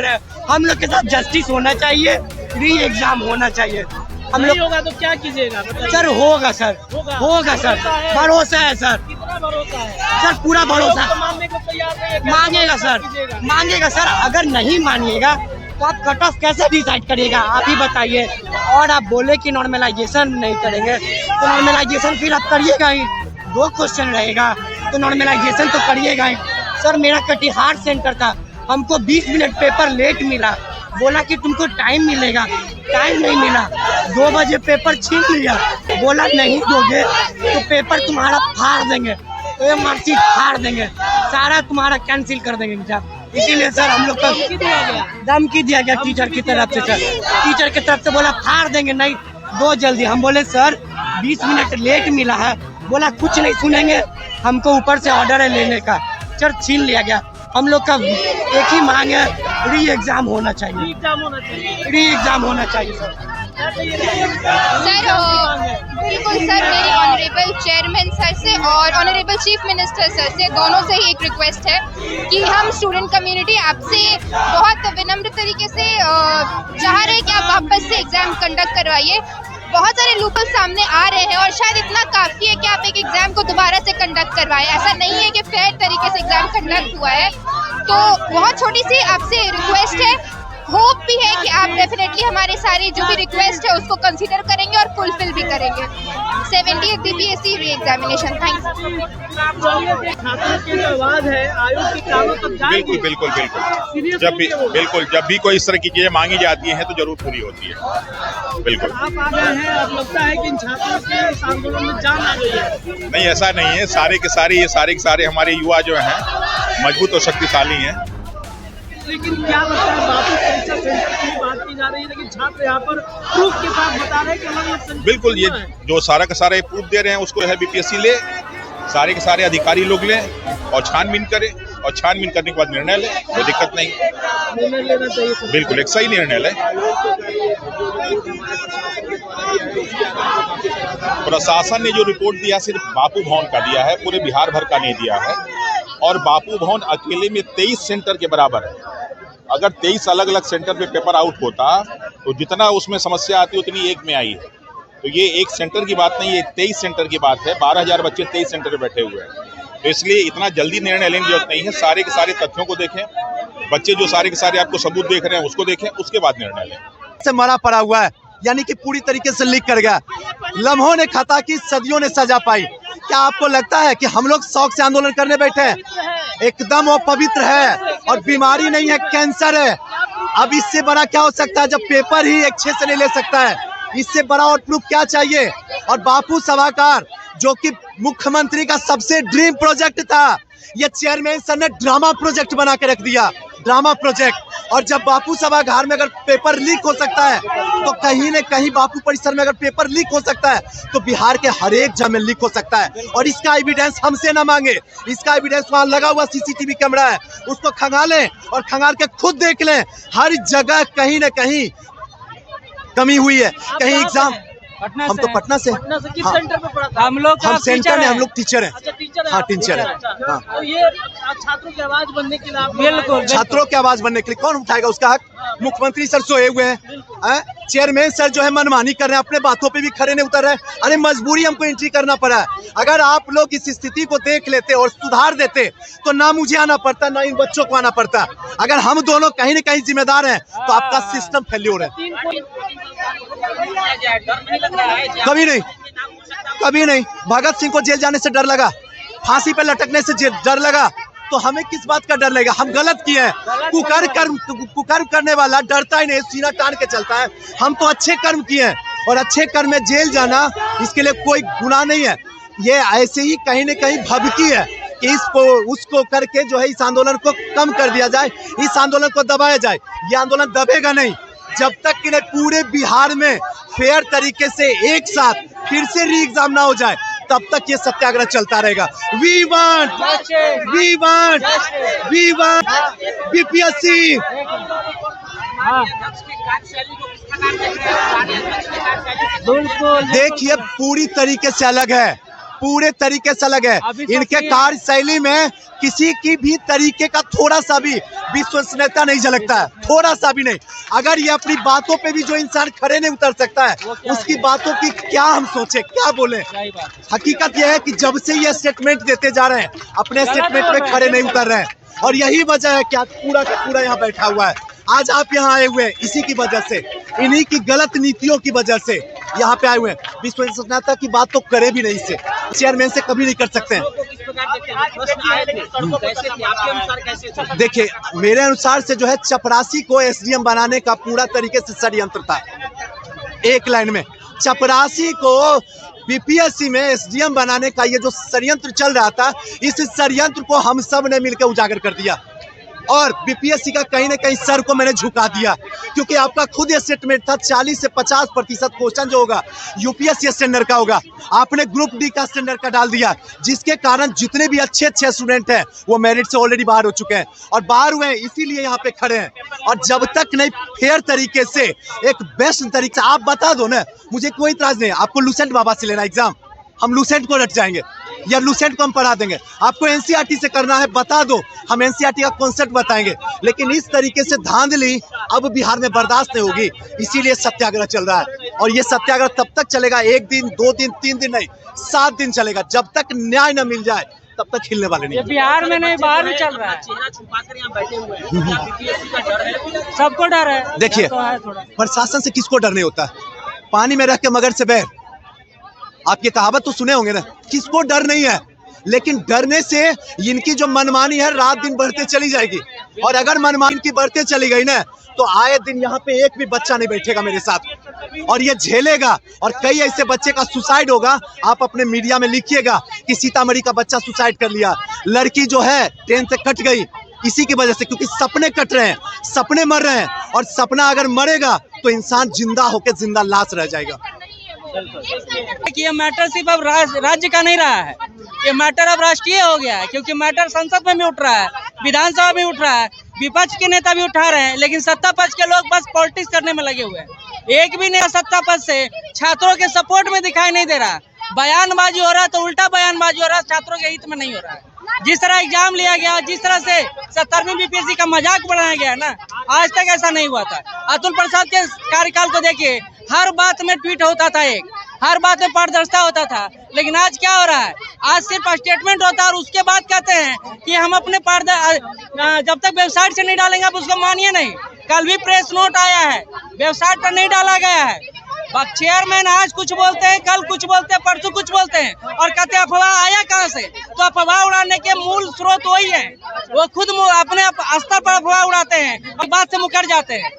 कर रहे हैं। हम लोग के साथ जस्टिस होना चाहिए, री एग्जाम होना चाहिए। हम लोग होगा तो क्या कीजिएगा? सर होगा सर, होगा सर, भरोसा है सर, कितना भरोसा है? सर पूरा भरोसा मानने को तैयार नहीं है। मांगेगा सर, मांगेगा सर। अगर नहीं मानिएगा तो आप कट ऑफ कैसे डिसाइड करिएगा, आप ही बताइए। और आप बोले कि नॉर्मलाइजेशन नहीं करेंगे तो नॉर्मलाइजेशन फिर आप करिएगा ही। 2 क्वेश्चन रहेगा तो नॉर्मलाइजेशन तो करिएगा ही। सर मेरा कटिहार सेंटर था, हमको 20 मिनट पेपर लेट मिला, बोला कि तुमको टाइम मिलेगा, टाइम नहीं मिला। 2 बजे पेपर छीन लिया, बोला नहीं दोगे तो पेपर तुम्हारा फाड़ देंगे, तो मार्कशीट फाड़ देंगे, सारा तुम्हारा कैंसिल कर देंगे एग्जाम। इसीलिए सर हम लोग का धमकी दिया गया टीचर की तरफ से। सर टीचर की तरफ से बोला फाड़ देंगे, नहीं दो जल्दी। हम बोले सर 20 मिनट लेट मिला है, बोला कुछ नहीं सुनेंगे, हमको ऊपर से ऑर्डर है लेने का। सर छीन लिया गया। हम लोग का एक ही मांग है, री एग्जाम होना चाहिए, री एग्जाम होना चाहिए सर। बिल्कुल सर, मेरी ऑनरेबल चेयरमैन सर से और ऑनरेबल चीफ मिनिस्टर सर से, दोनों से ही एक रिक्वेस्ट है कि हम स्टूडेंट कम्युनिटी आपसे बहुत विनम्र तरीके से चाह रहे हैं कि आप वापस से एग्ज़ाम कंडक्ट करवाइए। बहुत सारे लूपहोल सामने आ रहे हैं और शायद इतना काफ़ी है कि आप एक एग्ज़ाम को दोबारा से कंडक्ट करवाएं। ऐसा नहीं है कि फेयर तरीके से एग्ज़ाम कंडक्ट हुआ है। तो बहुत छोटी सी आपसे रिक्वेस्ट है, होप भी है कि आप डेफिनेटली हमारे सारी जो भी रिक्वेस्ट है उसको कंसीडर करेंगे और फुलफिल भी करेंगे। 70th BPSC re examination. Thanks. बिल्कुल बिल्कुल बिल्कुल, जब भी कोई इस तरह की चीजें मांगी जाती हैं तो जरूर पूरी होती है। बिल्कुल आप आ गए हैं, अब लगता है कि इन छात्रों के इस आंदोलन में जान आ गई है। नहीं, ऐसा नहीं है। सारे के सारे हमारे युवा जो हैं मजबूत और शक्तिशाली हैं। लेकिन क्या लगता है, बापू परीक्षा सेंटर की बात की जा रही है, लेकिन छात्र यहाँ पर प्रूफ के साथ बता रहे हैं कि अलग बिल्कुल, ये जो सारा का सारा प्रूफ दे रहे हैं उसको है बीपीएससी ले, सारे के सारे अधिकारी लोग लें और छानबीन करें, और छानबीन करने के बाद निर्णय लें, कोई दिक्कत नहीं। निर्णय लेना चाहिए। बिल्कुल एक सही निर्णय लें। प्रशासन ने जो रिपोर्ट दिया सिर्फ बापू भवन का दिया है, पूरे बिहार भर का नहीं दिया है। और बापू भवन अकेले में 23 सेंटर के बराबर है। अगर 23 अलग अलग सेंटर पे पेपर आउट होता तो जितना उसमें समस्या आती उतनी एक में आई है। तो ये एक सेंटर की बात नहीं है, 23 सेंटर की बात है। 12,000 बच्चे 23 सेंटर पे बैठे हुए हैं, तो इसलिए इतना जल्दी निर्णय लेने की जरूरत नहीं है। सारे के सारे तथ्यों को देखें, बच्चे जो सारे के सारे आपको सबूत देख रहे हैं उसको देखें, उसके बाद निर्णय लें। से मरा पड़ा हुआ है, यानी कि पूरी तरीके से लीक कर गया। लम्हों ने खता की, सदियों ने सजा पाई। क्या आपको लगता है कि हम लोग शौक से आंदोलन करने बैठे हैं? एकदम वो पवित्र है और बीमारी नहीं है, कैंसर है। अब इससे बड़ा क्या हो सकता है जब पेपर ही एक 6 से नहीं ले सकता है? इससे बड़ा और प्रूफ क्या चाहिए? और बापू सभागार जो कि मुख्यमंत्री का सबसे ड्रीम प्रोजेक्ट था, ये चेयरमैन सर ने ड्रामा प्रोजेक्ट बना के रख दिया, ड्रामा प्रोजेक्ट। और जब बापू सभागार में अगर पेपर लीक हो सकता है तो कहीं न कहीं बापू परिसर में अगर पेपर लीक हो सकता है तो बिहार के हर एक जगह में लीक हो सकता है। और इसका एविडेंस हमसे ना मांगे, इसका एविडेंस वहाँ लगा हुआ सीसीटीवी कैमरा है, उसको खंगालें और खंगाल के खुद देख लें। हर जगह कहीं न कहीं कमी हुई है। कहीं एग्जाम, हम तो पटना से किस सेंटर पे पढ़ा था? हम सेंटर में, हम लोग टीचर हैं। अच्छा, टीचर है। हाँ, टीचर है। हाँ। तो ये छात्रों की आवाज बनने के लिए बिल्कुल, छात्रों की आवाज बनने के लिए कौन उठाएगा उसका हक? मुख्यमंत्री सर सोए हुए हैं, चेयरमैन सर जो है मनमानी कर रहे हैं, अपने बातों पे भी खड़े नहीं उतर रहे हैं। अरे मजबूरी हमको एंट्री करना पड़ा है। अगर आप लोग इस स्थिति को देख लेते और सुधार देते तो ना मुझे आना पड़ता, ना इन बच्चों को आना पड़ता। अगर हम दोनों कहीं न कहीं जिम्मेदार हैं तो आपका सिस्टम फेल्योर है। कभी नहीं, कभी नहीं। भगत सिंह को जेल जाने से डर लगा, फांसी पे लटकने से डर लगा, तो हमें किस बात का डर लगेगा? हम गलत किए हैं। कुकर्म करने वाला डरता ही नहीं, सीना तान के चलता है। हम तो अच्छे कर्म किए हैं और अच्छे कर्म में जेल जाना इसके लिए कोई गुनाह नहीं है। ये ऐसे ही कहीं न कहीं भभकी है कि इसको उसको करके जो है इस आंदोलन को कम कर दिया जाए, इस आंदोलन को दबाया जाए। ये आंदोलन दबेगा नहीं जब तक कि पूरे बिहार में फेयर तरीके से एक साथ फिर से री एग्जाम ना हो जाए, तब तक ये सत्याग्रह चलता रहेगा। We want BPSC. देखिए पूरी तरीके से अलग है। पूरे तरीके से अलग है। इनके कार्यशैली में किसी की भी तरीके का थोड़ा सा भी विश्वसनीयता नहीं झलकता है, थोड़ा सा भी नहीं। अगर ये अपनी बातों पे भी जो इंसान खड़े नहीं उतर सकता है, उसकी बातों की क्या हम सोचे, क्या बोले। हकीकत यह है कि जब से ये स्टेटमेंट देते जा रहे हैं, अपने स्टेटमेंट पे खड़े नहीं उतर रहे हैं, और यही वजह है कि आज पूरा का पूरा यहाँ बैठा हुआ है। आज आप यहाँ आए हुए हैं इसी की वजह से, इन्हीं की गलत नीतियों की वजह से यहाँ पे आए हुए हैं। विश्वसनीयता की बात तो करे भी नहीं, से चेयरमैन से कभी नहीं कर सकते हैं। देखिए, मेरे अनुसार से जो है चपरासी को एसडीएम बनाने का पूरा तरीके से षड्यंत्र था। एक लाइन में चपरासी को बीपीएससी में एसडीएम बनाने का ये जो षड्यंत्र चल रहा था, इस षड्यंत्र को हम सब ने मिलकर उजागर कर दिया, और बीपीएससी का कहीं ना कहीं सर को मैंने झुका दिया। क्योंकि आपका खुद ये स्टेटमेंट था 40 से 50% क्वेश्चन जो होगा यूपीएससी स्टैंडर्ड का होगा, आपने ग्रुप डी का स्टैंडर्ड का डाल दिया, जिसके कारण जितने भी अच्छे स्टूडेंट हैं वो मेरिट से ऑलरेडी बाहर हो चुके हैं, और बाहर हुए हैं इसीलिए यहाँ पे खड़े हैं। और जब तक नहीं फेयर तरीके से, एक बेस्ट तरीके से आप बता दो ना, मुझे कोई इतराज नहीं। आपको लूसेंट बाबा से लेना एग्जाम, हम लूसेंट को रट जाएंगे, या लूसेंट को हम पढ़ा देंगे। आपको एनसीईआरटी से करना है, बता दो, हम एनसीईआरटी का कॉन्सेप्ट बताएंगे। लेकिन इस तरीके से धांधली अब बिहार में बर्दाश्त नहीं होगी, इसीलिए सत्याग्रह चल रहा है। और ये सत्याग्रह तब तक चलेगा, 1 दिन 2 दिन 3 दिन नहीं, 7 दिन चलेगा, जब तक न्याय न मिल जाए तब तक हिलने वाले नहीं। बिहार में नहीं, बाहर भी चल रहा है। चेहरा छुपाकर यहाँ बैठे हुए हैं, बीपीएससी का डर है, सबको डर है। देखिए, प्रशासन से किसको डर नहीं होता? पानी में रह के मगर से बैर, आप ये कहावत तो सुने होंगे ना, किसको डर नहीं है। लेकिन डरने से इनकी जो मनमानी है रात दिन बढ़ते चली जाएगी, और अगर मनमानी की बढ़ते चली गई ना, तो आए दिन यहाँ पे एक भी बच्चा नहीं बैठेगा मेरे साथ, और ये झेलेगा। और कई ऐसे बच्चे का सुसाइड होगा, आप अपने मीडिया में लिखिएगा कि सीतामढ़ी का बच्चा सुसाइड कर लिया, लड़की जो है ट्रेन से कट गई इसी की वजह से, क्योंकि सपने कट रहे हैं, सपने मर रहे हैं, और सपना अगर मरेगा तो इंसान जिंदा होकर जिंदा लाश रह जाएगा। ये मैटर सिर्फ अब राज्य का नहीं रहा है, ये मैटर अब राष्ट्रीय हो गया है। क्योंकि मैटर संसद में भी उठ रहा है, विधानसभा में उठ रहा है, विपक्ष के नेता भी उठा रहे हैं, लेकिन सत्ता पक्ष के लोग बस पॉलिटिक्स करने में लगे हुए हैं। एक भी नया सत्ता पक्ष से छात्रों के सपोर्ट में दिखाई नहीं दे रहा। बयानबाजी हो रहा है तो उल्टा बयानबाजी हो रहा है, छात्रों के हित में नहीं हो रहा है। जिस तरह एग्जाम लिया गया, जिस तरह से 17वीं बीपीएससी का मजाक बनाया गया ना, आज तक ऐसा नहीं हुआ था। अतुल प्रसाद के कार्यकाल को देखिए, हर बात में ट्वीट होता था, हर बात में पारदर्शिता होता था। लेकिन आज क्या हो रहा है? आज सिर्फ स्टेटमेंट होता है, और उसके बाद कहते हैं कि हम अपने जब तक वेबसाइट से नहीं डालेंगे आप उसको मानिए नहीं। कल भी प्रेस नोट आया है, वेबसाइट पर नहीं डाला गया है। चेयरमैन आज कुछ बोलते हैं, कल कुछ बोलते हैं, परसों कुछ बोलते हैं, और कहते हैं अफवाह आया कहाँ से? तो अफवाह उड़ाने के मूल स्रोत वही है, वो खुद अपने स्तर पर अफवाह उड़ाते हैं और बात से मुकर जाते हैं।